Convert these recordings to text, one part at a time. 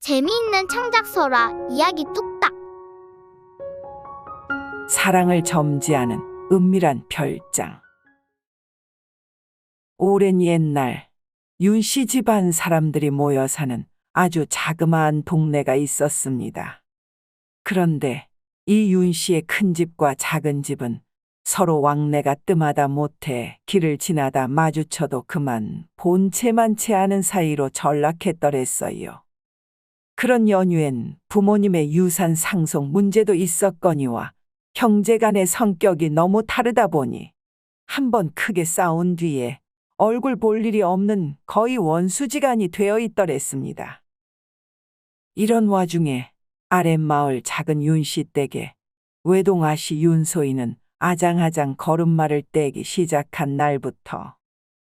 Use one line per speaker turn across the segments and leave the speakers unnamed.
재미있는 창작서라 이야기 뚝딱.
사랑을 점지하는 은밀한 별장. 오랜 옛날 윤씨 집안 사람들이 모여 사는 아주 자그마한 동네가 있었습니다. 그런데 이 윤씨의 큰 집과 작은 집은 서로 왕래가 뜸하다 못해 길을 지나다 마주쳐도 그만 본체만 채 아는 사이로 전락했더랬어요. 그런 연유엔 부모님의 유산 상속 문제도 있었거니와 형제 간의 성격이 너무 다르다 보니 한번 크게 싸운 뒤에 얼굴 볼 일이 없는 거의 원수지간이 되어 있더랬습니다. 이런 와중에 아랫마을 작은 윤씨 댁에 외동아씨 윤소희는 아장아장 걸음마를 떼기 시작한 날부터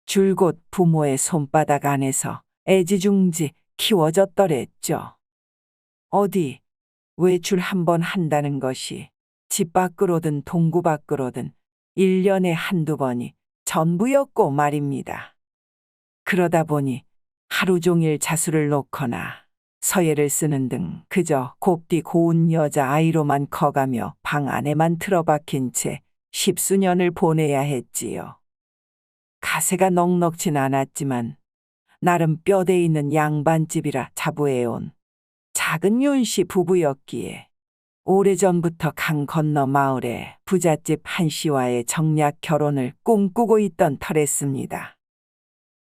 줄곧 부모의 손바닥 안에서 애지중지 키워졌더랬죠. 어디 외출 한번 한다는 것이 집 밖으로든 동구 밖으로든 1년에 한두 번이 전부였고 말입니다. 그러다 보니 하루 종일 자수를 놓거나 서예를 쓰는 등 그저 곱디 고운 여자아이로만 커가며 방 안에만 틀어박힌 채 십수년을 보내야 했지요. 가세가 넉넉진 않았지만 나름 뼈대 있는 양반집이라 자부해온 작은 윤씨 부부였기에 오래전부터 강 건너 마을에 부잣집 한씨와의 정략 결혼을 꿈꾸고 있던 터랬습니다.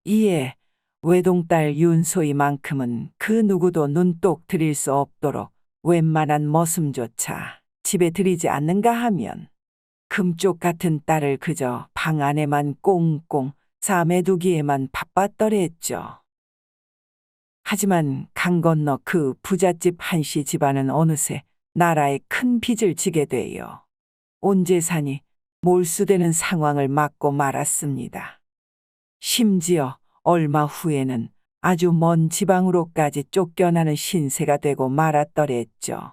이에 외동딸 윤소희만큼은 그 누구도 눈독 들일 수 없도록 웬만한 머슴조차 집에 들이지 않는가 하면 금쪽 같은 딸을 그저 방 안에만 꽁꽁 싸매두기에만 바빴더랬죠. 하지만 강 건너 그 부잣집 한씨 집안은 어느새 나라에 큰 빚을 지게 되어 온 재산이 몰수되는 상황을 맞고 말았습니다. 심지어 얼마 후에는 아주 먼 지방으로까지 쫓겨나는 신세가 되고 말았더랬죠.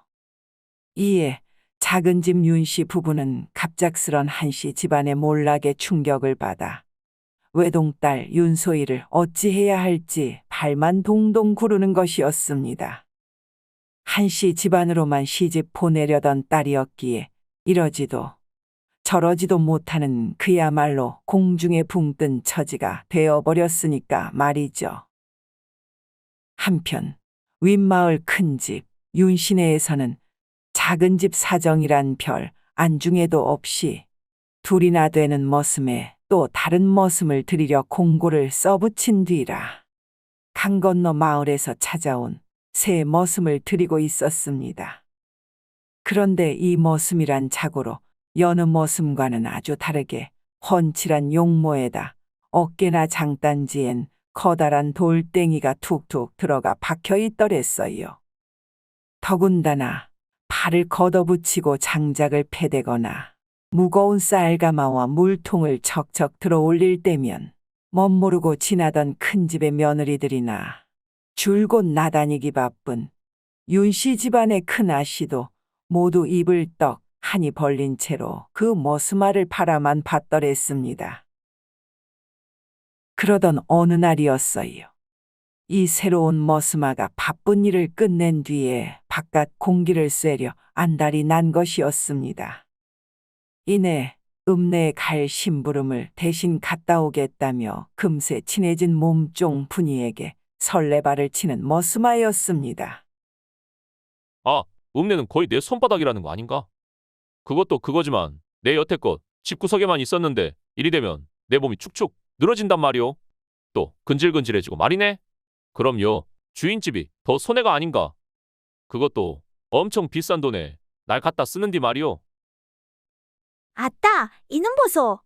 이에 작은 집 윤씨 부부는 갑작스런 한씨 집안의 몰락에 충격을 받아 외동딸 윤소희를 어찌해야 할지 발만 동동 구르는 것이었습니다. 한씨 집안으로만 시집 보내려던 딸이었기에 이러지도 저러지도 못하는 그야말로 공중에 붕 뜬 처지가 되어버렸으니까 말이죠. 한편 윗마을 큰집 윤씨네에서는 작은 집 사정이란 별 안중에도 없이 둘이나 되는 머슴에 또 다른 머슴을 들이려 공고를 써붙인 뒤라 강 건너 마을에서 찾아온 새 머슴을 들이고 있었습니다. 그런데 이 머슴이란 자고로 여느 머슴과는 아주 다르게 훤칠한 용모에다 어깨나 장단지엔 커다란 돌덩이가 툭툭 들어가 박혀 있더랬어요. 더군다나 팔을 걷어붙이고 장작을 패대거나 무거운 쌀가마와 물통을 척척 들어 올릴 때면 멋모르고 지나던 큰 집의 며느리들이나 줄곧 나다니기 바쁜 윤씨 집안의 큰아씨도 모두 입을 떡 하니 벌린 채로 그 머스마를 바라만 봤더랬습니다. 그러던 어느 날이었어요. 이 새로운 머스마가 바쁜 일을 끝낸 뒤에 바깥 공기를 쐬려 안달이 난 것이었습니다. 이내 읍내에 갈 심부름을 대신 갔다 오겠다며 금세 친해진 몸종 분이에게 설레발을 치는 머스마였습니다.
아, 읍내는 거의 내 손바닥이라는 거 아닌가? 그것도 그거지만 내 여태껏 집구석에만 있었는데 이리 되면 내 몸이 축축 늘어진단 말이오. 또 근질근질해지고 말이네. 그럼요, 주인집이 더 손해가 아닌가? 그것도 엄청 비싼 돈에 날 갖다 쓰는디 말이오.
아따, 이놈 보소.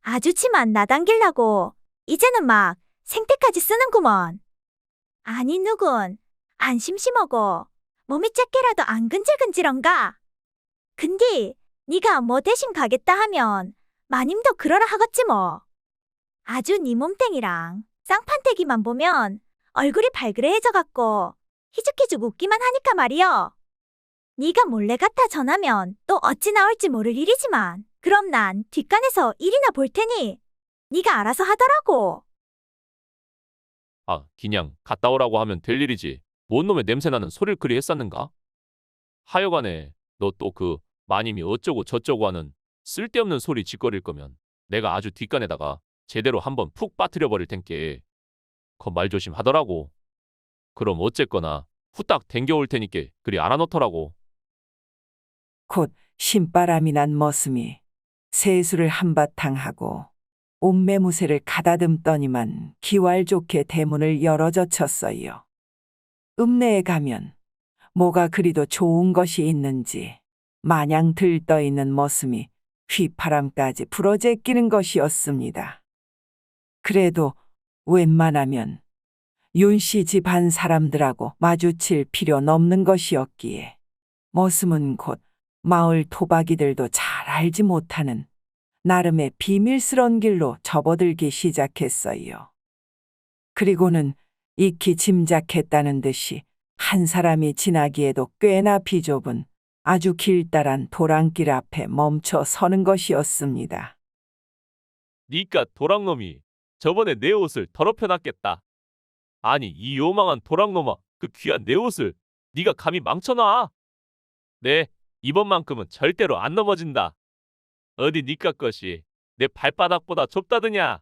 아주 치만 나당길라고 이제는 막 생태까지 쓰는구먼. 아니 누군 안 심심하고 몸이 쬐개라도 안 근질근질한가? 근데 네가 뭐 대신 가겠다 하면 마님도 그러라 하겠지 뭐. 아주 네 몸땡이랑 쌍판대기만 보면 얼굴이 발그레해져갖고 희죽희죽 웃기만 하니까 말이여. 네가 몰래 갖다 전하면 또 어찌 나올지 모를 일이지만 그럼 난 뒷간에서 일이나 볼 테니 네가 알아서 하더라고.
아, 그냥 갔다 오라고 하면 될 일이지. 뭔 놈의 냄새나는 소리를 그리 했었는가? 하여간에 너 또 그 마님이 어쩌고 저쩌고 하는 쓸데없는 소리 짓거릴 거면 내가 아주 뒷간에다가 제대로 한번 푹 빠뜨려 버릴 텐께. 그 말 조심하더라고. 그럼 어쨌거나 후딱 댕겨올 테니께 그리 알아놓더라고.
곧 신바람이 난 머슴이 세수를 한바탕 하고 옷매무새를 가다듬더니만 기활 좋게 대문을 열어젖혔어요. 읍내에 가면 뭐가 그리도 좋은 것이 있는지 마냥 들떠있는 머슴이 휘파람까지 불어제끼는 것이었습니다. 그래도 웬만하면 윤씨 집안 사람들하고 마주칠 필요는 없는 것이었기에 머슴은 곧 마을 토박이들도 잘 알지 못하는 나름의 비밀스런 길로 접어들기 시작했어요. 그리고는 익히 짐작했다는 듯이 한 사람이 지나기에도 꽤나 비좁은 아주 길다란 도랑길 앞에 멈춰 서는 것이었습니다.
니까 도랑놈이 저번에 내 옷을 더럽혀놨겠다. 아니 이 요망한 도랑놈아, 그 귀한 내 옷을 네가 감히 망쳐놔. 네, 이번만큼은 절대로 안 넘어진다. 어디 니까 것이 내 발바닥보다 좁다더냐.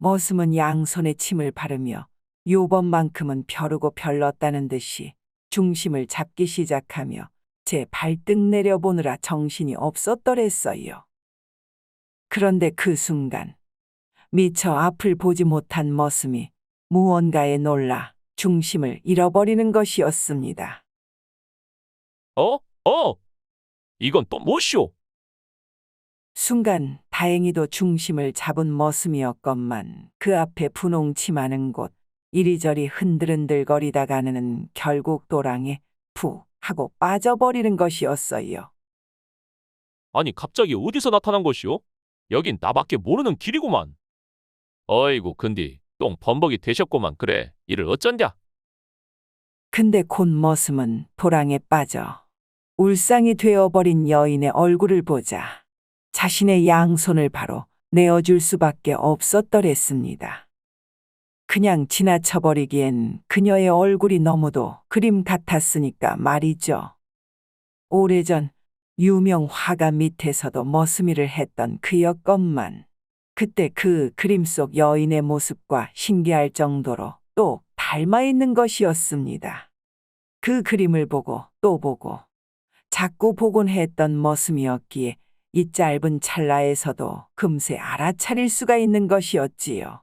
머슴은 양손에 침을 바르며 요번만큼은 벼르고 별렀다는 듯이 중심을 잡기 시작하며 제 발등 내려보느라 정신이 없었더랬어요. 그런데 그 순간 미처 앞을 보지 못한 머슴이 무언가에 놀라 중심을 잃어버리는 것이었습니다.
이건 또 무엇이오?
순간 다행히도 중심을 잡은 머슴이었건만 그 앞에 분홍치 많은 곳 이리저리 흔들흔들거리다가는 결국 도랑에 푹 하고 빠져버리는 것이었어요.
아니 갑자기 어디서 나타난 것이오? 여긴 나밖에 모르는 길이구만. 어이구 근디 똥 범벅이 되셨구만. 그래 이를 어쩐랴?
근데 곧 머슴은 도랑에 빠져 울상이 되어버린 여인의 얼굴을 보자 자신의 양손을 바로 내어줄 수밖에 없었더랬습니다. 그냥 지나쳐버리기엔 그녀의 얼굴이 너무도 그림 같았으니까 말이죠. 오래전 유명 화가 밑에서도 머슴이를 했던 그였건만 그때 그 그림 속 여인의 모습과 신기할 정도로 또 닮아 있는 것이었습니다. 그 그림을 보고 또 보고 자꾸 보곤 했던 머슴이었기에 이 짧은 찰나에서도 금세 알아차릴 수가 있는 것이었지요.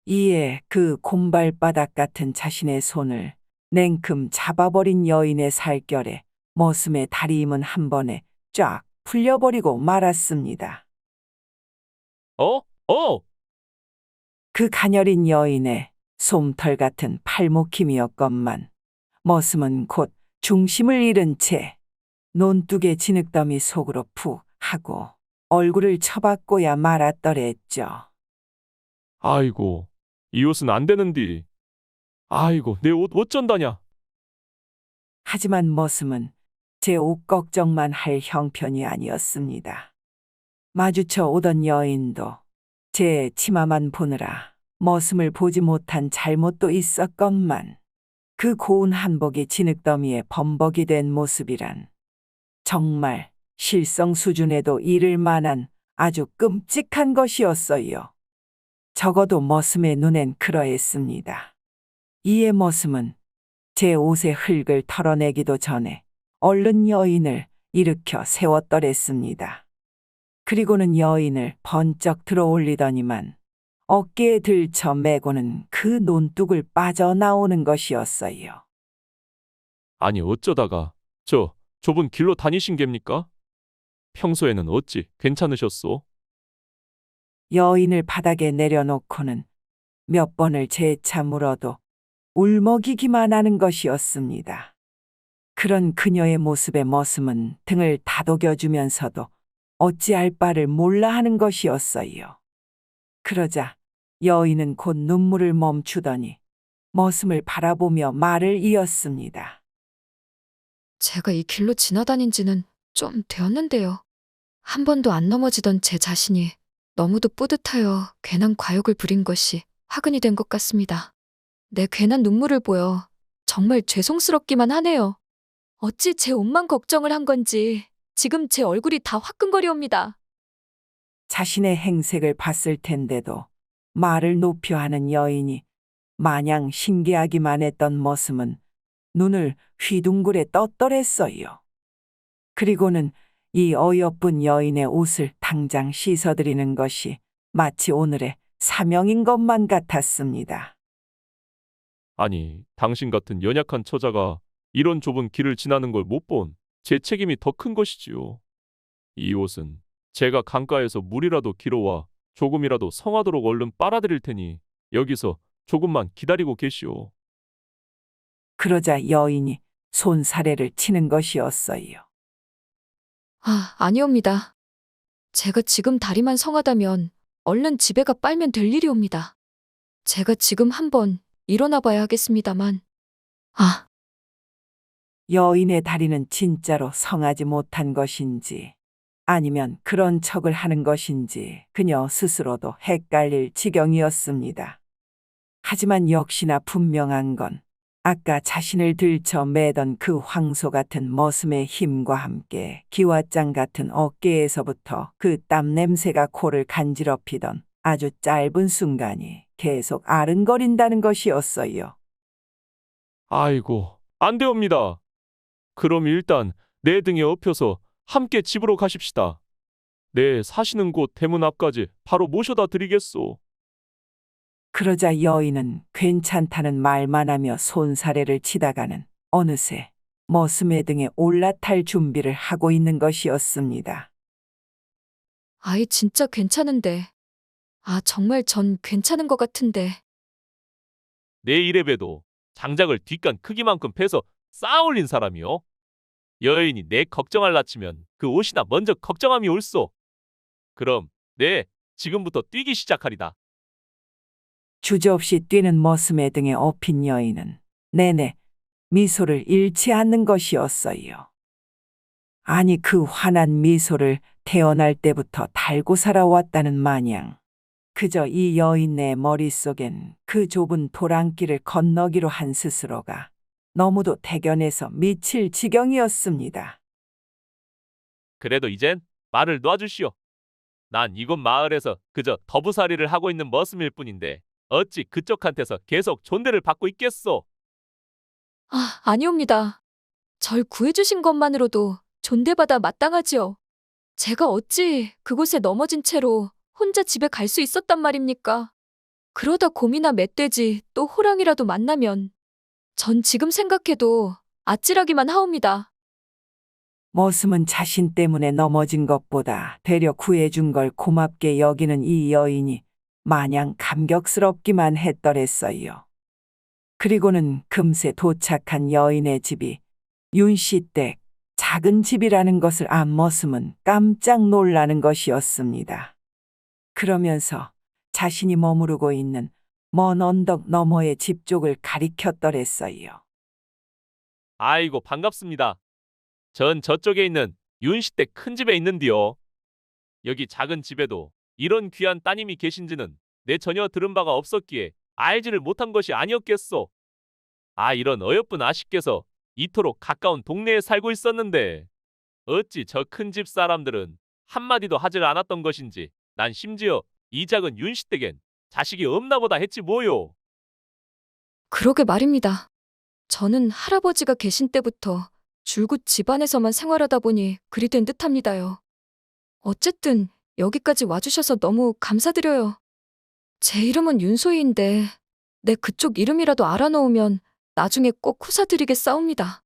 이에 그 곰발바닥 같은 자신의 손을 냉큼 잡아버린 여인의 살결에 머슴의 다리임은 한 번에 쫙 풀려버리고 말았습니다. 그 가녀린 여인의 솜털 같은 팔목힘이었건만 머슴은 곧 중심을 잃은 채 논둑의 진흙더미 속으로 푹 하고 얼굴을 쳐박고야 말았더랬죠.
아이고 이 옷은 안 되는디. 아이고 내 옷 어쩐다냐.
하지만 머슴은 제 옷 걱정만 할 형편이 아니었습니다. 마주쳐 오던 여인도 제 치마만 보느라 머슴을 보지 못한 잘못도 있었건만 그 고운 한복이 진흙더미에 범벅이 된 모습이란 정말 실성 수준에도 이를 만한 아주 끔찍한 것이었어요. 적어도 머슴의 눈엔 그러했습니다. 이에 머슴은 제 옷의 흙을 털어내기도 전에 얼른 여인을 일으켜 세웠더랬습니다. 그리고는 여인을 번쩍 들어올리더니만 어깨에 들쳐 메고는 그 논둑을 빠져나오는 것이었어요.
아니 어쩌다가 저 좁은 길로 다니신 geb니까? 평소에는 어찌 괜찮으셨소?
여인을 바닥에 내려놓고는 몇 번을 재차 물어도 울먹이기만 하는 것이었습니다. 그런 그녀의 모습에 머슴은 등을 다독여주면서도 어찌할 바를 몰라 하는 것이었어요. 그러자 여인은 곧 눈물을 멈추더니 머슴을 바라보며 말을 이었습니다.
제가 이 길로 지나다닌 지는 좀 되었는데요. 한 번도 안 넘어지던 제 자신이 너무도 뿌듯하여 괜한 과욕을 부린 것이 화근이 된 것 같습니다. 내 괜한 눈물을 보여 정말 죄송스럽기만 하네요. 어찌 제 옷만 걱정을 한 건지 지금 제 얼굴이 다 화끈거리옵니다.
자신의 행색을 봤을 텐데도 말을 높여 하는 여인이 마냥 신기하기만 했던 머슴은 눈을 휘둥그레 떴더랬어요. 그리고는 이 어여쁜 여인의 옷을 당장 씻어드리는 것이 마치 오늘의 사명인 것만 같았습니다.
아니, 당신 같은 연약한 처자가 이런 좁은 길을 지나는 걸 못 본 제 책임이 더 큰 것이지요. 이 옷은 제가 강가에서 물이라도 길어와 조금이라도 성하도록 얼른 빨아들일 테니 여기서 조금만 기다리고 계시오.
그러자 여인이 손사래를 치는 것이었어요.
아니옵니다. 제가 지금 다리만 성하다면 얼른 집에 가 빨면 될 일이옵니다. 제가 지금 한번 일어나 봐야 하겠습니다만.
여인의 다리는 진짜로 성하지 못한 것인지 아니면 그런 척을 하는 것인지 그녀 스스로도 헷갈릴 지경이었습니다. 하지만 역시나 분명한 건 아까 자신을 들쳐 매던 그 황소 같은 머슴의 힘과 함께 기왓장 같은 어깨에서부터 그 땀 냄새가 코를 간지럽히던 아주 짧은 순간이 계속 아른거린다는 것이었어요.
아이고, 안 되옵니다. 그럼 일단 내 등에 업혀서 함께 집으로 가십시다. 내 사시는 곳 대문 앞까지 바로 모셔다 드리겠소.
그러자 여인은 괜찮다는 말만 하며 손사래를 치다가는 어느새 머슴의 등에 올라탈 준비를 하고 있는 것이었습니다.
아이 진짜 괜찮은데. 정말 전 괜찮은 것 같은데.
내 이래 봬도 장작을 뒷간 크기만큼 패서 쌓아 올린 사람이요. 여인이 내 걱정할 나치면 그 옷이나 먼저 걱정함이 옳소. 그럼 지금부터 뛰기 시작하리다.
주저없이 뛰는 머슴의 등에 업힌 여인은 내내 미소를 잃지 않는 것이었어요. 아니 그 환한 미소를 태어날 때부터 달고 살아왔다는 마냥 그저 이 여인의 머릿속엔 그 좁은 도랑길을 건너기로 한 스스로가 너무도 대견해서 미칠 지경이었습니다.
그래도 이젠 말을 놔주시오. 난 이곳 마을에서 그저 더부살이를 하고 있는 머슴일 뿐인데 어찌 그쪽한테서 계속 존대를 받고 있겠소?
아니옵니다. 절 구해주신 것만으로도 존대받아 마땅하지요. 제가 어찌 그곳에 넘어진 채로 혼자 집에 갈 수 있었단 말입니까? 그러다 곰이나 멧돼지 또 호랑이라도 만나면 전 지금 생각해도 아찔하기만 하옵니다.
머슴은 자신 때문에 넘어진 것보다 되려 구해준 걸 고맙게 여기는 이 여인이 마냥 감격스럽기만 했더랬어요. 그리고는 금세 도착한 여인의 집이 윤씨댁 작은 집이라는 것을 안 머슴은 깜짝 놀라는 것이었습니다. 그러면서 자신이 머무르고 있는 먼 언덕 너머의 집 쪽을 가리켰더랬어요.
아이고 반갑습니다. 전 저쪽에 있는 윤씨댁 큰 집에 있는디요. 여기 작은 집에도 이런 귀한 따님이 계신지는 내 전혀 들은 바가 없었기에 알지를 못한 것이 아니었겠소. 이런 어여쁜 아씨께서 이토록 가까운 동네에 살고 있었는데 어찌 저 큰 집 사람들은 한마디도 하질 않았던 것인지 난 심지어 이 작은 윤씨댁엔 자식이 없나 보다 했지 뭐요.
그러게 말입니다. 저는 할아버지가 계신 때부터 줄곧 집안에서만 생활하다 보니 그리 된 듯합니다요. 어쨌든 여기까지 와주셔서 너무 감사드려요. 제 이름은 윤소희인데 내 그쪽 이름이라도 알아놓으면 나중에 꼭 후사드리겠사옵니다.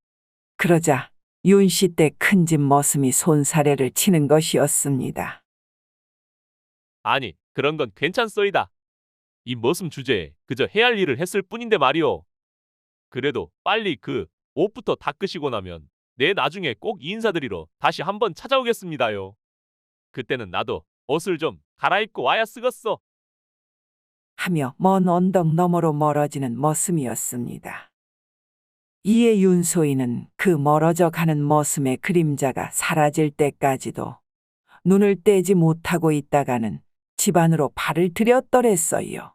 그러자 윤씨댁 큰 집 머슴이 손사래를 치는 것이었습니다.
아니 그런 건 괜찮소이다. 이 머슴 주제에 그저 해야 할 일을 했을 뿐인데 말이오. 그래도 빨리 그 옷부터 닦으시고 나면 내 나중에 꼭 인사드리러 다시 한번 찾아오겠습니다요. 그때는 나도 옷을 좀 갈아입고 와야 쓰겄어.
하며 먼 언덕 너머로 멀어지는 머슴이었습니다. 이에 윤소희는 그 멀어져 가는 머슴의 그림자가 사라질 때까지도 눈을 떼지 못하고 있다가는 집 안으로 발을 들였더랬어요.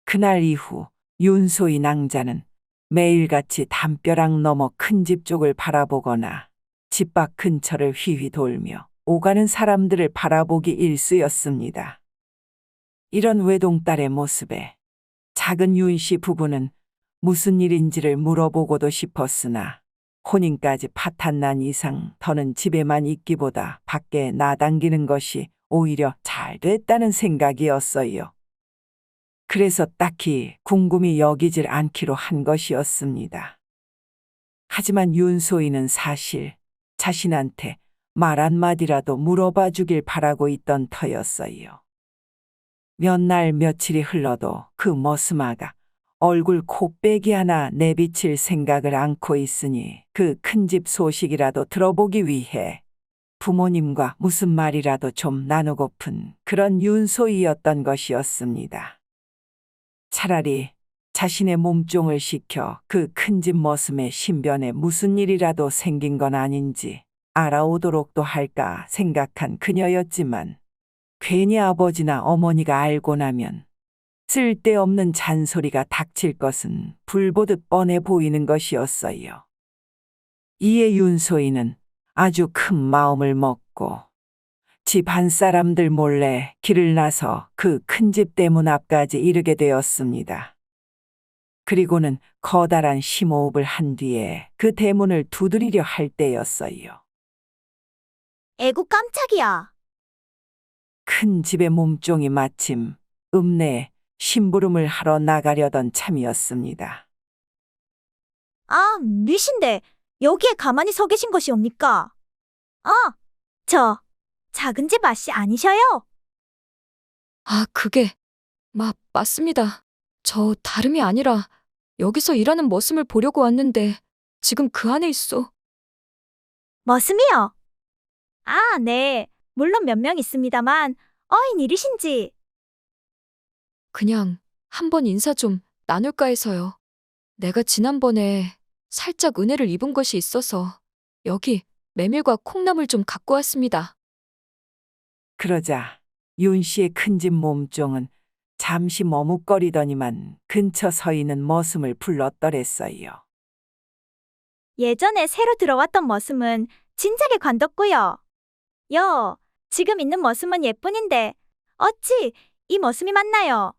그날 이후 윤소희 낭자는 매일같이 담벼락 너머 큰 집 쪽을 바라보거나 집 밖 근처를 휘휘 돌며 오가는 사람들을 바라보기 일쑤였습니다. 이런 외동딸의 모습에 작은 윤씨 부부는 무슨 일인지를 물어보고도 싶었으나 혼인까지 파탄난 이상 더는 집에만 있기보다 밖에 나당기는 것이 오히려 잘 됐다는 생각이었어요. 그래서 딱히 궁금히 여기질 않기로 한 것이었습니다. 하지만 윤소희는 사실 자신한테 말 한마디라도 물어봐 주길 바라고 있던 터였어요. 몇 날 며칠이 흘러도 그 머스마가 얼굴 코빼기 하나 내비칠 생각을 않고 있으니 그 큰 집 소식이라도 들어보기 위해 부모님과 무슨 말이라도 좀 나누고픈 그런 윤소희였던 것이었습니다. 차라리 자신의 몸종을 시켜 그 큰 집 머슴의 신변에 무슨 일이라도 생긴 건 아닌지 알아오도록도 할까 생각한 그녀였지만 괜히 아버지나 어머니가 알고 나면 쓸데없는 잔소리가 닥칠 것은 불보듯 뻔해 보이는 것이었어요. 이에 윤소희는 아주 큰 마음을 먹고 집 안 사람들 몰래 길을 나서 그 큰 집 대문 앞까지 이르게 되었습니다. 그리고는 커다란 심호흡을 한 뒤에 그 대문을 두드리려 할 때였어요.
에구 깜짝이야.
큰 집의 몸종이 마침 읍내에 심부름을 하러 나가려던 참이었습니다.
아, 미신데 여기에 가만히 서 계신 것이옵니까? 저 작은 집 아씨 아니셔요?
아, 그게 맞습니다. 저 다름이 아니라 여기서 일하는 머슴을 보려고 왔는데 지금 그 안에 있어.
머슴이요? 아, 네. 물론 몇 명 있습니다만 어인 일이신지.
그냥 한번 인사 좀 나눌까 해서요. 내가 지난번에 살짝 은혜를 입은 것이 있어서 여기 메밀과 콩나물 좀 갖고 왔습니다.
그러자 윤 씨의 큰 집 몸종은 잠시 머뭇거리더니만 근처 서 있는 머슴을 불렀더랬어요.
예전에 새로 들어왔던 머슴은 진작에 관뒀고요. 지금 있는 머슴은 예쁜인데 어찌 이 머슴이 맞나요?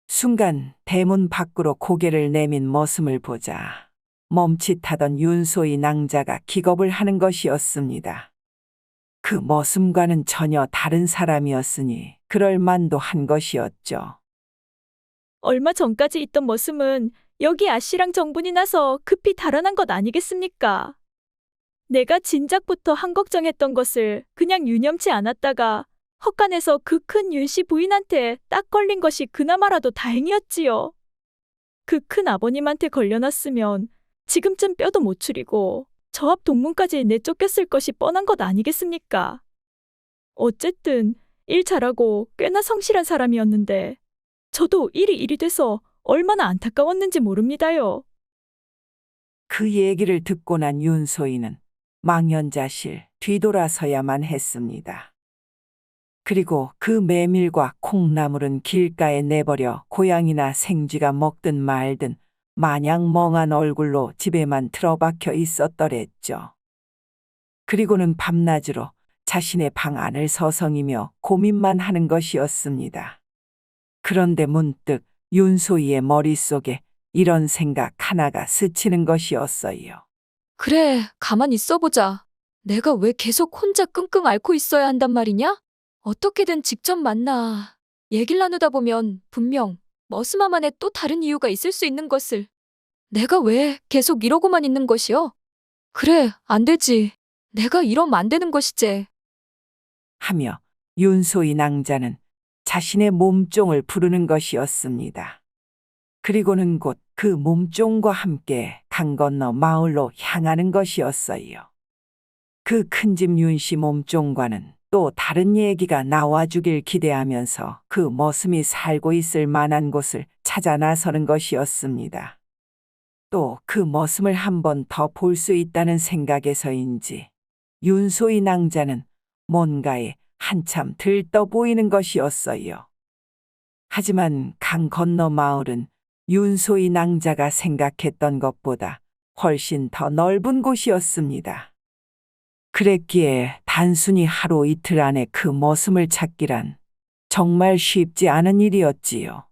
순간 대문 밖으로 고개를 내민 머슴을 보자 멈칫하던 윤소희 낭자가 기겁을 하는 것이었습니다. 그 머슴과는 전혀 다른 사람이었으니 그럴 만도 한 것이었죠.
얼마 전까지 있던 머슴은 여기 아씨랑 정분이 나서 급히 달아난 것 아니겠습니까? 내가 진작부터 한걱정했던 것을 그냥 유념치 않았다가 헛간에서 그 큰 윤씨 부인한테 딱 걸린 것이 그나마라도 다행이었지요. 그 큰 아버님한테 걸려났으면 지금쯤 뼈도 못 추리고 저 앞 동문까지 내쫓겼을 것이 뻔한 것 아니겠습니까? 어쨌든 일 잘하고 꽤나 성실한 사람이었는데 저도 일이 일이 돼서 얼마나 안타까웠는지 모릅니다요.
그 얘기를 듣고 난 윤소희는 망연자실 뒤돌아서야만 했습니다. 그리고 그 메밀과 콩나물은 길가에 내버려 고양이나 생쥐가 먹든 말든 마냥 멍한 얼굴로 집에만 틀어박혀 있었더랬죠. 그리고는 밤낮으로 자신의 방 안을 서성이며 고민만 하는 것이었습니다. 그런데 문득 윤소희의 머릿속에 이런 생각 하나가 스치는 것이었어요.
그래, 가만 있어보자. 내가 왜 계속 혼자 끙끙 앓고 있어야 한단 말이냐? 어떻게든 직접 만나. 얘기를 나누다 보면 분명 머스마만의 또 다른 이유가 있을 수 있는 것을. 내가 왜 계속 이러고만 있는 것이여? 그래, 안 되지. 내가 이러면 안 되는 것이지.
하며 윤소희 낭자는 자신의 몸종을 부르는 것이었습니다. 그리고는 곧 그 몸종과 함께 강 건너 마을로 향하는 것이었어요. 그 큰 집 윤씨 몸종과는 또 다른 얘기가 나와주길 기대하면서 그 머슴이 살고 있을 만한 곳을 찾아 나서는 것이었습니다. 또 그 머슴을 한 번 더 볼 수 있다는 생각에서인지 윤소희 낭자는 뭔가에 한참 들떠 보이는 것이었어요. 하지만 강 건너 마을은 윤소희 낭자가 생각했던 것보다 훨씬 더 넓은 곳이었습니다. 그랬기에 단순히 하루 이틀 안에 그 머슴을 찾기란 정말 쉽지 않은 일이었지요.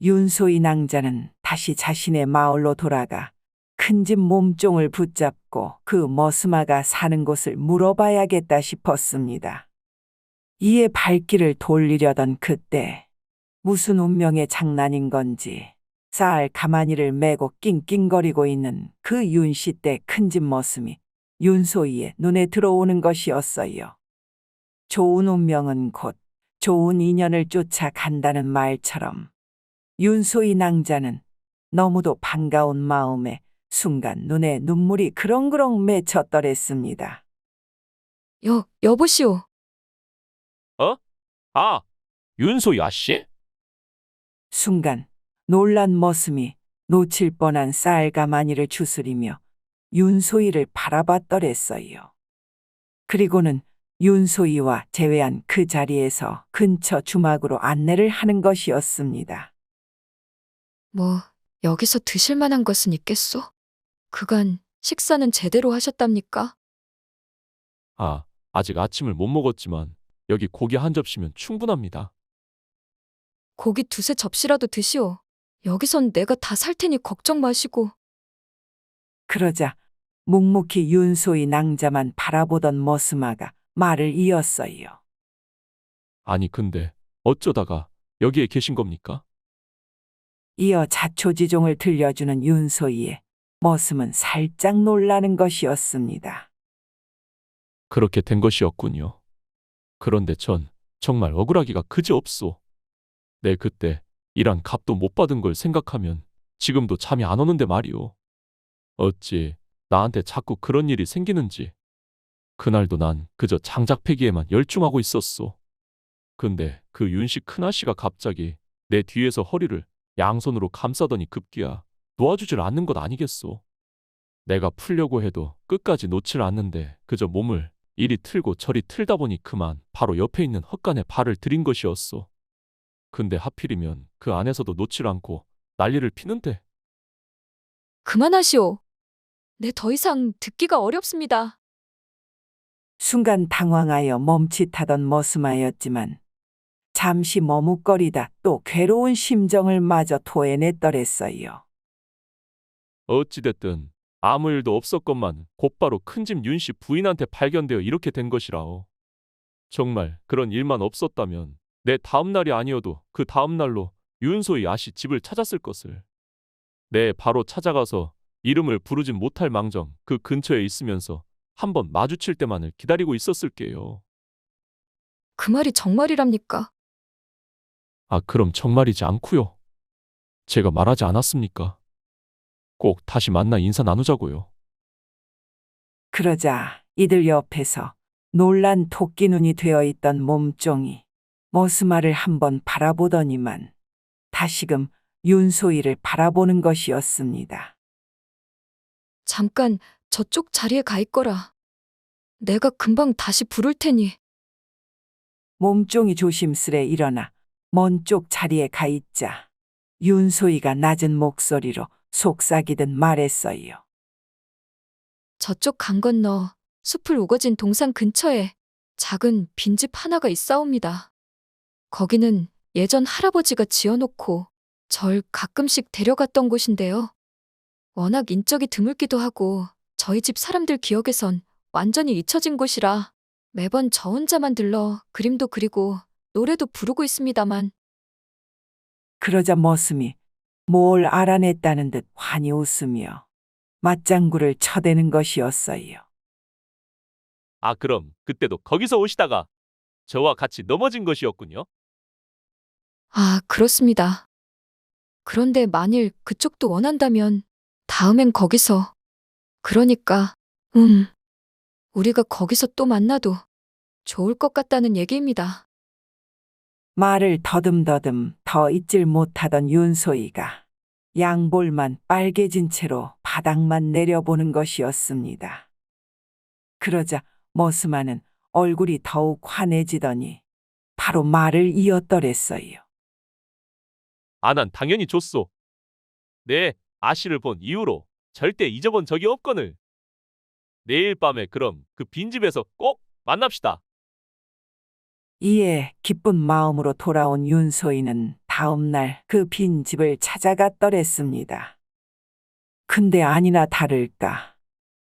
윤소희 낭자는 다시 자신의 마을로 돌아가 큰 집 몸종을 붙잡고 그 머스마가 사는 곳을 물어봐야겠다 싶었습니다. 이에 발길을 돌리려던 그때 무슨 운명의 장난인 건지 쌀 가마니를 메고 낑낑거리고 있는 그 윤씨 때 큰 집 머슴이 윤소희의 눈에 들어오는 것이었어요. 좋은 운명은 곧 좋은 인연을 쫓아간다는 말처럼 윤소희 낭자는 너무도 반가운 마음에 순간 눈에 눈물이 그렁그렁 맺혔더랬습니다.
여보시오.
아, 윤소희 아씨?
순간 놀란 머슴이 놓칠 뻔한 쌀 가마니를 주스리며 윤소희를 바라봤더랬어요. 그리고는 윤소희와 제외한 그 자리에서 근처 주막으로 안내를 하는 것이었습니다.
뭐 여기서 드실 만한 것은 있겠소? 그간 식사는 제대로 하셨답니까?
아, 아직 아침을 못 먹었지만 여기 고기 한 접시면 충분합니다.
고기 두세 접시라도 드시오. 여기선 내가 다 살 테니 걱정 마시고.
그러자 묵묵히 윤소희 낭자만 바라보던 머스마가 말을 이었어요.
아니 근데 어쩌다가 여기에 계신 겁니까?
이어 자초지종을 들려주는 윤소희의 머슴은 살짝 놀라는 것이었습니다.
그렇게 된 것이었군요. 그런데 전 정말 억울하기가 그지없소. 내 그때 일한 값도 못 받은 걸 생각하면 지금도 잠이 안 오는데 말이오. 어찌 나한테 자꾸 그런 일이 생기는지. 그날도 난 그저 장작 패기에만 열중하고 있었소. 근데 그 윤씨 큰아씨가 갑자기 내 뒤에서 허리를 양손으로 감싸더니 급기야 놓아주질 않는 것 아니겠소. 내가 풀려고 해도 끝까지 놓질 않는데 그저 몸을 이리 틀고 저리 틀다 보니 그만 바로 옆에 있는 헛간에 발을 들인 것이었소. 근데 하필이면 그 안에서도 놓질 않고 난리를 피는데.
그만하시오. 네, 더 이상 듣기가 어렵습니다.
순간 당황하여 멈칫하던 머스마였지만 잠시 머뭇거리다 또 괴로운 심정을 마저 토해냈더랬어요.
어찌됐든 아무 일도 없었건만 곧바로 큰집 윤씨 부인한테 발견되어 이렇게 된 것이라오. 정말 그런 일만 없었다면 내 다음 날이 아니어도 그 다음 날로 윤소희 아씨 집을 찾았을 것을. 내 바로 찾아가서 이름을 부르진 못할 망정 그 근처에 있으면서 한번 마주칠 때만을 기다리고 있었을게요.
그 말이 정말이랍니까?
아, 그럼 정말이지 않고요. 제가 말하지 않았습니까? 꼭 다시 만나 인사 나누자고요.
그러자 이들 옆에서 놀란 토끼 눈이 되어 있던 몸종이 머스마를 한번 바라보더니만 다시금 윤소희를 바라보는 것이었습니다.
잠깐 저쪽 자리에 가 있거라. 내가 금방 다시 부를 테니.
몸종이 조심스레 일어나 먼 쪽 자리에 가 있자 윤소희가 낮은 목소리로 속삭이듯 말했어요.
저쪽 강 건너 숲을 우거진 동산 근처에 작은 빈집 하나가 있사옵니다. 거기는 예전 할아버지가 지어놓고 절 가끔씩 데려갔던 곳인데요. 워낙 인적이 드물기도 하고 저희 집 사람들 기억에선 완전히 잊혀진 곳이라 매번 저 혼자만 들러 그림도 그리고 노래도 부르고 있습니다만.
그러자 머슴이 뭘 알아냈다는 듯 환히 웃으며 맞장구를 쳐대는 것이었어요.
아, 그럼 그때도 거기서 오시다가 저와 같이 넘어진 것이었군요.
아, 그렇습니다. 그런데 만일 그쪽도 원한다면 다음엔 거기서. 그러니까, 우리가 거기서 또 만나도 좋을 것 같다는 얘기입니다.
말을 더듬더듬 더 잊질 못하던 윤소희가 양볼만 빨개진 채로 바닥만 내려보는 것이었습니다. 그러자 머스마는 얼굴이 더욱 환해지더니 바로 말을 이었더랬어요.
아, 난 당연히 줬소. 내 아씨를 본 이후로 절대 잊어본 적이 없거늘. 내일 밤에 그럼 그 빈집에서 꼭 만납시다.
이에 기쁜 마음으로 돌아온 윤소희는 다음 날 그 빈집을 찾아갔더랬습니다. 근데 아니나 다를까.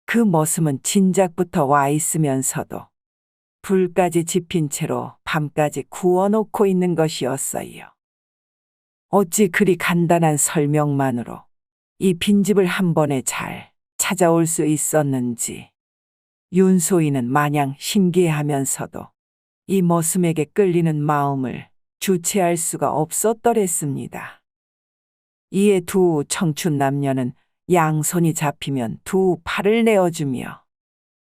그 머슴은 진작부터 와 있으면서도 불까지 지핀 채로 밤까지 구워놓고 있는 것이었어요. 어찌 그리 간단한 설명만으로 이 빈집을 한 번에 잘 찾아올 수 있었는지 윤소희는 마냥 신기해하면서도 이 머슴에게 끌리는 마음을 주체할 수가 없었더랬습니다. 이에 두 청춘 남녀는 양손이 잡히면 두 팔을 내어주며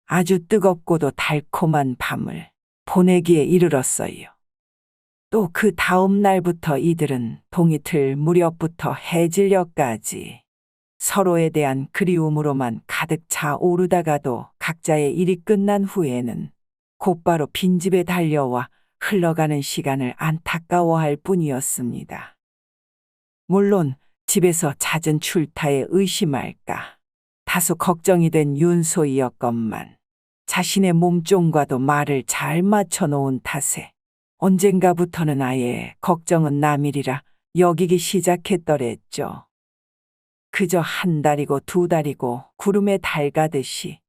아주 뜨겁고도 달콤한 밤을 보내기에 이르렀어요. 또 그 다음 날부터 이들은 동이틀 무렵부터 해질녘까지 서로에 대한 그리움으로만 가득 차오르다가도 각자의 일이 끝난 후에는 곧바로 빈집에 달려와 흘러가는 시간을 안타까워할 뿐이었습니다. 물론 집에서 잦은 출타에 의심할까 다소 걱정이 된 윤소희였건만 자신의 몸종과도 말을 잘 맞춰놓은 탓에 언젠가부터는 아예 걱정은 남일이라 여기기 시작했더랬죠. 그저 한 달이고 두 달이고 구름에 달 가듯이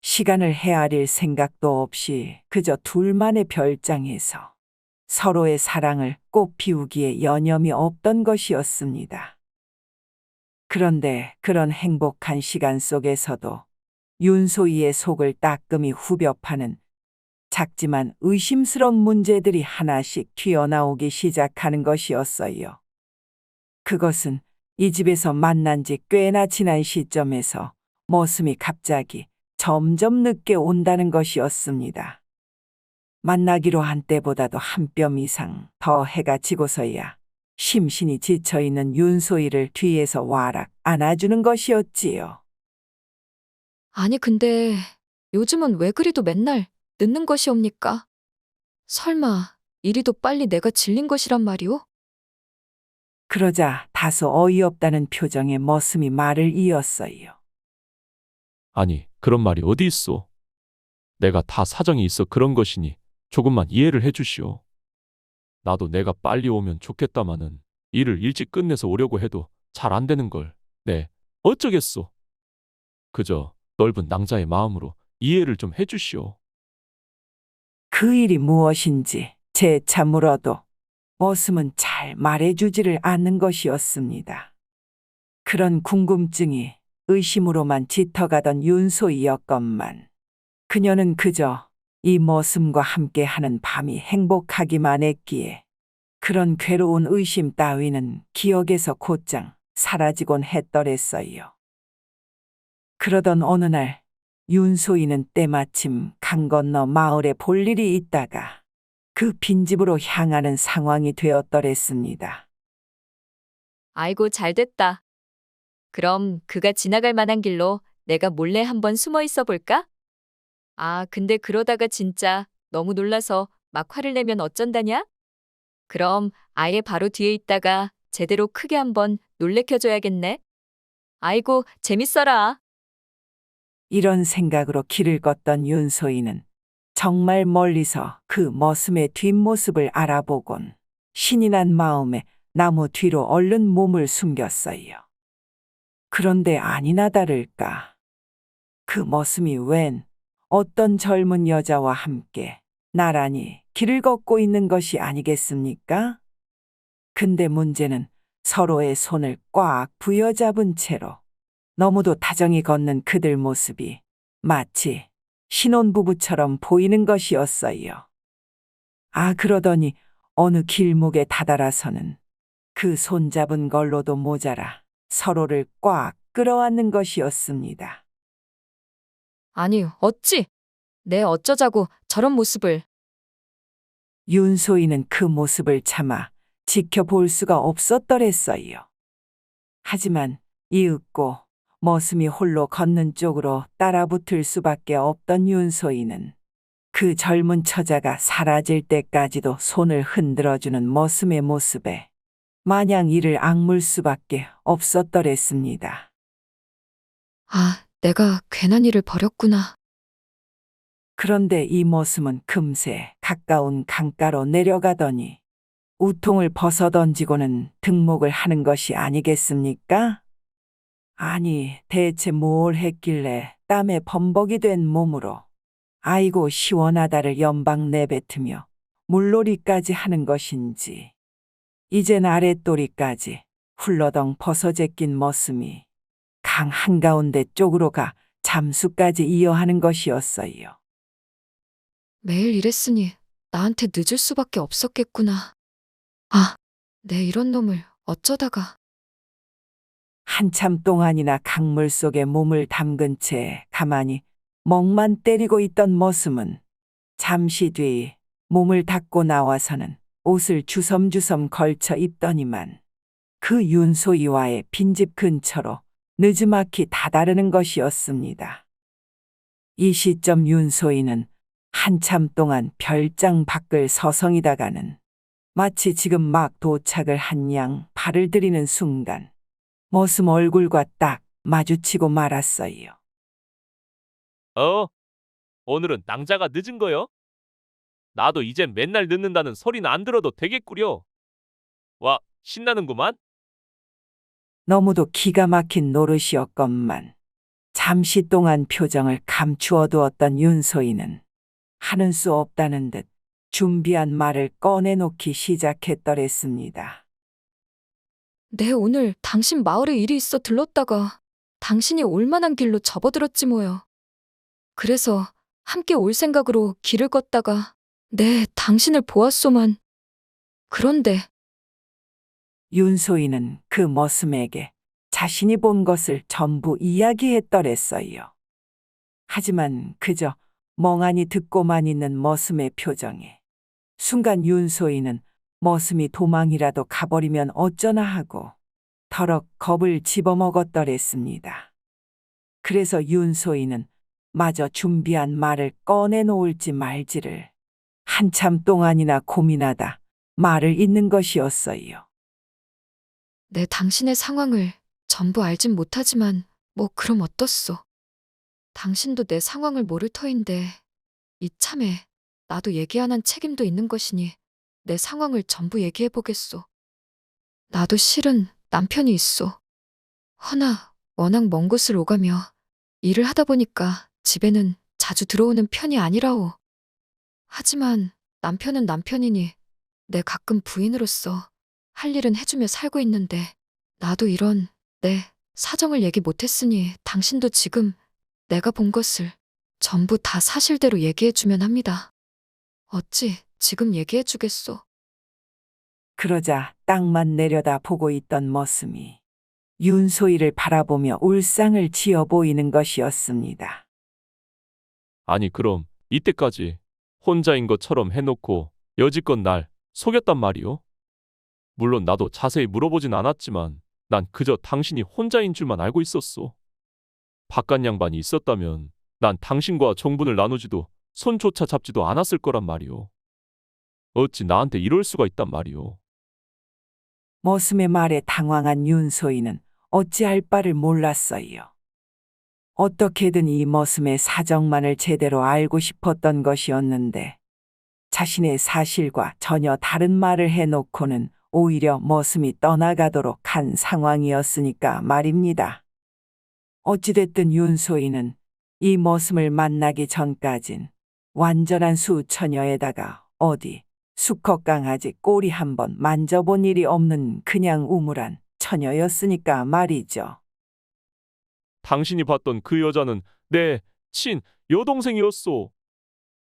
시간을 헤아릴 생각도 없이 그저 둘만의 별장에서 서로의 사랑을 꽃피우기에 여념이 없던 것이었습니다. 그런데 그런 행복한 시간 속에서도 윤소희의 속을 따끔히 후벼 파는 작지만 의심스러운 문제들이 하나씩 튀어나오기 시작하는 것이었어요. 그것은 이 집에서 만난 지 꽤나 지난 시점에서 머슴이 갑자기 점점 늦게 온다는 것이었습니다. 만나기로 한 때보다도 한 뼘 이상 더 해가 지고서야 심신이 지쳐있는 윤소희를 뒤에서 와락 안아주는 것이었지요.
아니, 근데 요즘은 왜 그리도 맨날 늦는 것이옵니까? 설마 이리도 빨리 내가 질린 것이란 말이오?
그러자 다소 어이없다는 표정의 머슴이 말을 이었어요.
아니, 그런 말이 어디 있어? 내가 다 사정이 있어 그런 것이니 조금만 이해를 해주시오. 나도 내가 빨리 오면 좋겠다마는 일을 일찍 끝내서 오려고 해도 잘 안 되는 걸. 네, 어쩌겠소. 그저 넓은 낭자의 마음으로 이해를 좀 해주시오.
그 일이 무엇인지 재차 물어도 머슴은 잘 말해주지를 않는 것이었습니다. 그런 궁금증이 의심으로만 짙어가던 윤소희였건만 그녀는 그저 이 머슴과 함께하는 밤이 행복하기만 했기에 그런 괴로운 의심 따위는 기억에서 곧장 사라지곤 했더랬어요. 그러던 어느 날 윤소희는 때마침 강 건너 마을에 볼 일이 있다가 그 빈집으로 향하는 상황이 되었더랬습니다.
아이고, 잘 됐다. 그럼 그가 지나갈 만한 길로 내가 몰래 한번 숨어 있어 볼까? 아, 근데 그러다가 진짜 너무 놀라서 막 화를 내면 어쩐다냐? 그럼 아예 바로 뒤에 있다가 제대로 크게 한번 놀래켜줘야겠네. 아이고, 재밌어라.
이런 생각으로 길을 걷던 윤소희는 정말 멀리서 그 머슴의 뒷모습을 알아보곤 신이 난 마음에 나무 뒤로 얼른 몸을 숨겼어요. 그런데 아니나 다를까. 그 머슴이 웬 어떤 젊은 여자와 함께 나란히 길을 걷고 있는 것이 아니겠습니까? 근데 문제는 서로의 손을 꽉 부여잡은 채로 너무도 다정히 걷는 그들 모습이 마치 신혼부부처럼 보이는 것이었어요. 아, 그러더니 어느 길목에 다다라서는 그 손잡은 걸로도 모자라 서로를 꽉 끌어안는 것이었습니다.
아니, 어찌? 내 어쩌자고 저런 모습을.
윤소희는 그 모습을 차마 지켜볼 수가 없었더랬어요. 하지만 이윽고 머슴이 홀로 걷는 쪽으로 따라붙을 수밖에 없던 윤소희는 그 젊은 처자가 사라질 때까지도 손을 흔들어주는 머슴의 모습에 마냥 이를 악물 수밖에 없었더랬습니다.
아, 내가 괜한 일을 벌였구나.
그런데 이 모습은 금세 가까운 강가로 내려가더니 우통을 벗어던지고는 등목을 하는 것이 아니겠습니까? 아니, 대체 뭘 했길래 땀에 범벅이 된 몸으로 아이고 시원하다를 연방 내뱉으며 물놀이까지 하는 것인지, 이젠 아랫도리까지 훌러덩 벗어제낀 머슴이 강 한가운데 쪽으로 가 잠수까지 이어하는 것이었어요.
매일 이랬으니 나한테 늦을 수밖에 없었겠구나. 아, 내 이런 놈을 어쩌다가.
한참 동안이나 강물 속에 몸을 담근 채 가만히 멍만 때리고 있던 머슴은 잠시 뒤 몸을 닦고 나와서는 옷을 주섬주섬 걸쳐 입더니만 그 윤소이와의 빈집 근처로 느지막이 다다르는 것이었습니다. 이 시점 윤소이는 한참 동안 별장 밖을 서성이다가는 마치 지금 막 도착을 한 양 발을 들이는 순간 머슴 얼굴과 딱 마주치고 말았어요.
오늘은 낭자가 늦은 거요? 나도 이젠 맨날 늦는다는 소리는 안 들어도 되겠구려. 와, 신나는구만.
너무도 기가 막힌 노릇이었건만 잠시 동안 표정을 감추어 두었던 윤소희는 하는 수 없다는 듯 준비한 말을 꺼내놓기 시작했더랬습니다.
내 오늘 당신 마을에 일이 있어 들렀다가 당신이 올 만한 길로 접어들었지 뭐요. 그래서 함께 올 생각으로 길을 걷다가 네, 당신을 보았소만. 그런데
윤소희는 그 머슴에게 자신이 본 것을 전부 이야기했더랬어요. 하지만 그저 멍하니 듣고만 있는 머슴의 표정에 순간 윤소희는 머슴이 도망이라도 가버리면 어쩌나 하고 더럭 겁을 집어먹었더랬습니다. 그래서 윤소희는 마저 준비한 말을 꺼내놓을지 말지를 한참 동안이나 고민하다 말을 잇는 것이었어요.
내 당신의 상황을 전부 알진 못하지만 뭐 그럼 어떻소. 당신도 내 상황을 모를 터인데 이참에 나도 얘기 안 한 책임도 있는 것이니 내 상황을 전부 얘기해 보겠소. 나도 실은 남편이 있소. 허나 워낙 먼 곳을 오가며 일을 하다 보니까 집에는 자주 들어오는 편이 아니라오. 하지만 남편은 남편이니 내 가끔 부인으로서 할 일은 해주며 살고 있는데 나도 이런 내 사정을 얘기 못했으니 당신도 지금 내가 본 것을 전부 다 사실대로 얘기해주면 합니다. 어찌 지금 얘기해주겠소.
그러자 땅만 내려다 보고 있던 머슴이 윤소희를 바라보며 울상을 지어 보이는 것이었습니다.
아니 그럼 이때까지 혼자인 것처럼 해놓고 여지껏 날 속였단 말이오? 물론 나도 자세히 물어보진 않았지만 난 그저 당신이 혼자인 줄만 알고 있었소. 바깥 양반이 있었다면 난 당신과 정분을 나누지도 손조차 잡지도 않았을 거란 말이오. 어찌 나한테 이럴 수가 있단 말이오.
머슴의 말에 당황한 윤소희는 어찌할 바를 몰랐어요. 어떻게든 이 머슴의 사정만을 제대로 알고 싶었던 것이었는데 자신의 사실과 전혀 다른 말을 해놓고는 오히려 머슴이 떠나가도록 한 상황이었으니까 말입니다. 어찌됐든 윤소희는 이 머슴을 만나기 전까진 완전한 수처녀에다가 어디 수컷 강아지 꼬리 한번 만져본 일이 없는 그냥 우물한 처녀였으니까 말이죠.
당신이 봤던 그 여자는 내 친 여동생이었소.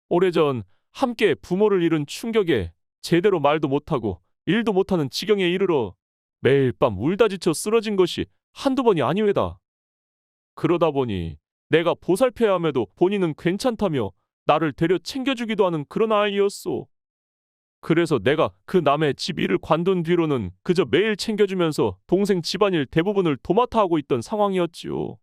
오래전 함께 부모를 잃은 충격에 제대로 말도 못하고 일도 못하는 지경에 이르러 매일 밤 울다 지쳐 쓰러진 것이 한두 번이 아니외다. 그러다 보니 내가 보살펴야 함에도 본인은 괜찮다며 나를 데려 챙겨주기도 하는 그런 아이였소. 그래서 내가 그 남의 집 일을 관둔 뒤로는 그저 매일 챙겨주면서 동생 집안일 대부분을 도맡아 하고 있던 상황이었지요.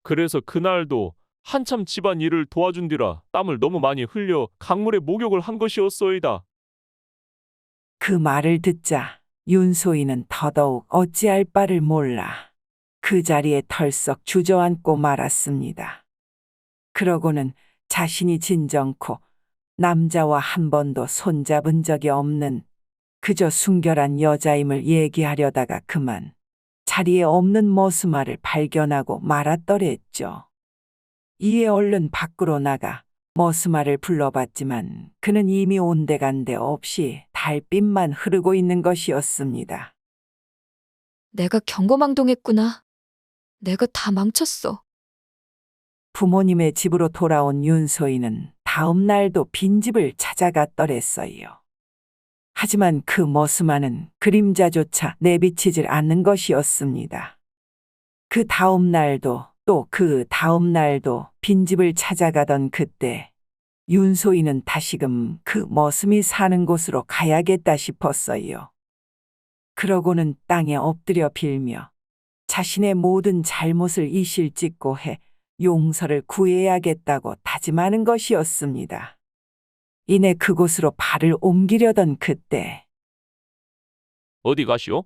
그래서 그날도 한참 집안 일을 도와준 뒤라 땀을 너무 많이 흘려 강물에 목욕을 한 것이었소이다.
그 말을 듣자 윤소희는 더더욱 어찌할 바를 몰라 그 자리에 털썩 주저앉고 말았습니다. 그러고는 자신이 진정코 남자와 한 번도 손잡은 적이 없는 그저 순결한 여자임을 얘기하려다가 그만 자리에 없는 머스마를 발견하고 말았더랬죠. 이에 얼른 밖으로 나가 머스마를 불러봤지만 그는 이미 온데간데 없이 달빛만 흐르고 있는 것이었습니다.
내가 경거망동했구나. 내가 다 망쳤어.
부모님의 집으로 돌아온 윤소희는 다음 날도 빈집을 찾아갔더랬어요. 하지만 그 머스마는 그림자조차 내비치질 않는 것이었습니다. 그 다음 날도 또 그 다음 날도 빈집을 찾아가던 그때 윤소희는 다시금 그 머슴이 사는 곳으로 가야겠다 싶었어요. 그러고는 땅에 엎드려 빌며 자신의 모든 잘못을 이실직고 해 용서를 구해야겠다고 다짐하는 것이었습니다. 이내 그곳으로 발을 옮기려던 그때
어디 가시오?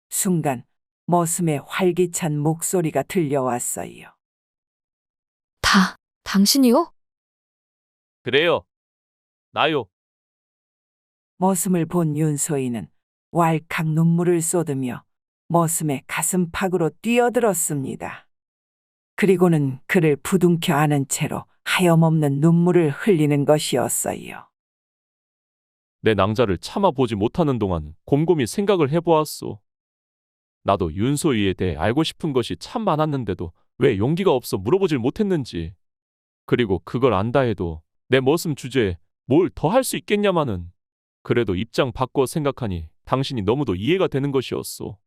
순간 머슴의 활기찬 목소리가 들려왔어요.
당신이요?
그래요. 나요.
머슴을 본 윤소희는 왈칵 눈물을 쏟으며 머슴의 가슴팍으로 뛰어들었습니다. 그리고는 그를 부둥켜 안은 채로 하염없는 눈물을 흘리는 것이었어요.
내 낭자를 참아보지 못하는 동안 곰곰이 생각을 해보았소. 나도 윤소희에 대해 알고 싶은 것이 참 많았는데도 왜 용기가 없어 물어보질 못했는지. 그리고 그걸 안다 해도 내 머슴 주제에 뭘 더 할 수 있겠냐마는. 그래도 입장 바꿔 생각하니 당신이 너무도 이해가 되는 것이었소.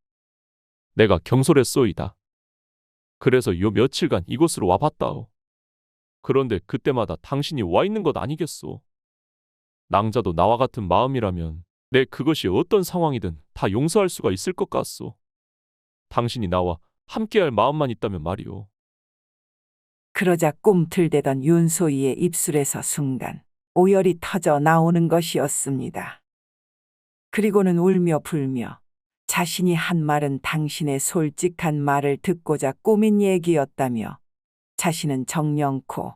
내가 경솔했소이다. 그래서 요 며칠간 이곳으로 와봤다오. 그런데 그때마다 당신이 와 있는 것 아니겠소. 낭자도 나와 같은 마음이라면 내 그것이 어떤 상황이든 다 용서할 수가 있을 것 같소. 당신이 나와 함께할 마음만 있다면 말이오.
그러자 꿈틀대던 윤소희의 입술에서 순간 오열이 터져 나오는 것이었습니다. 그리고는 울며 불며 자신이 한 말은 당신의 솔직한 말을 듣고자 꾸민 얘기였다며 자신은 정령코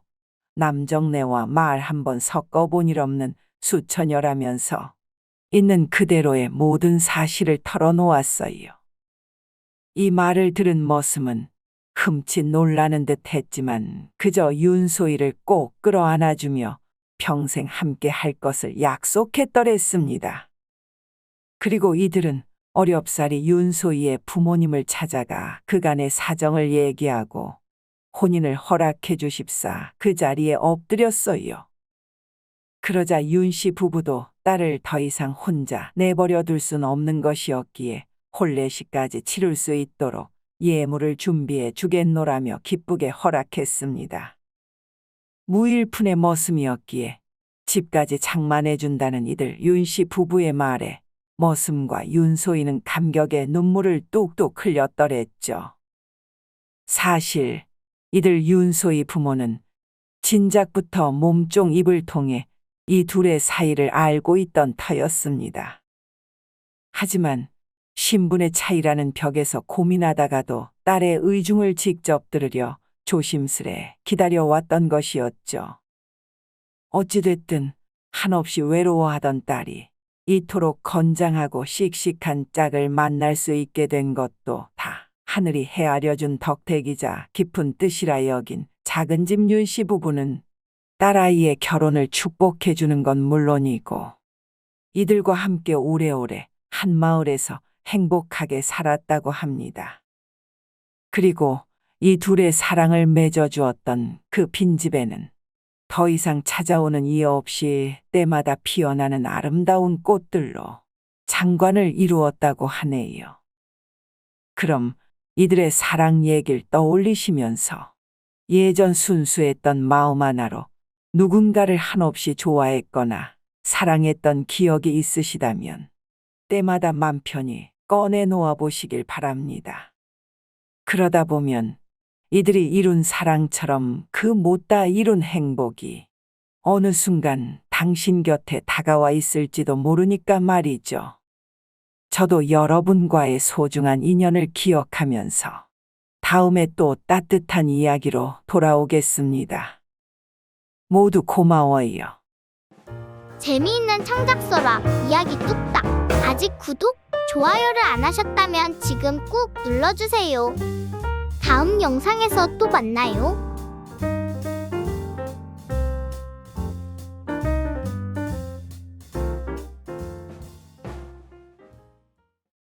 남정네와 말 한 번 섞어본 일 없는 수처녀라면서 있는 그대로의 모든 사실을 털어놓았어요. 이 말을 들은 머슴은 흠칫 놀라는 듯 했지만 그저 윤소희를 꼭 끌어안아주며 평생 함께 할 것을 약속했더랬습니다. 그리고 이들은 어렵사리 윤소희의 부모님을 찾아가 그간의 사정을 얘기하고 혼인을 허락해 주십사 그 자리에 엎드렸어요. 그러자 윤씨 부부도 딸을 더 이상 혼자 내버려 둘 순 없는 것이었기에 혼례식까지 치를 수 있도록 예물을 준비해 주겠노라며 기쁘게 허락했습니다. 무일푼의 머슴이었기에 집까지 장만해 준다는 이들 윤씨 부부의 말에 머슴과 윤소희는 감격에 눈물을 뚝뚝 흘렸더랬죠. 사실 이들 윤소희 부모는 진작부터 몸종 입을 통해 이 둘의 사이를 알고 있던 터였습니다. 하지만 신분의 차이라는 벽에서 고민하다가도 딸의 의중을 직접 들으려 조심스레 기다려왔던 것이었죠. 어찌됐든 한없이 외로워하던 딸이 이토록 건장하고 씩씩한 짝을 만날 수 있게 된 것도 다 하늘이 헤아려준 덕택이자 깊은 뜻이라 여긴 작은 집 윤씨 부부는 딸아이의 결혼을 축복해주는 건 물론이고 이들과 함께 오래오래 한 마을에서 행복하게 살았다고 합니다. 그리고 이 둘의 사랑을 맺어주었던 그 빈집에는 더 이상 찾아오는 이유 없이 때마다 피어나는 아름다운 꽃들로 장관을 이루었다고 하네요. 그럼 이들의 사랑 얘기를 떠올리시면서 예전 순수했던 마음 하나로 누군가를 한없이 좋아했거나 사랑했던 기억이 있으시다면 때마다 맘 편히 꺼내 놓아 보시길 바랍니다. 그러다 보면 이들이 이룬 사랑처럼 그 못다 이룬 행복이 어느 순간 당신 곁에 다가와 있을지도 모르니까 말이죠. 저도 여러분과의 소중한 인연을 기억하면서 다음에 또 따뜻한 이야기로 돌아오겠습니다. 모두 고마워요.
재미있는 창작서라 이야기 뚝딱. 아직 구독, 좋아요를 안 하셨다면 지금 꾹 눌러주세요. 다음 영상에서 또 만나요.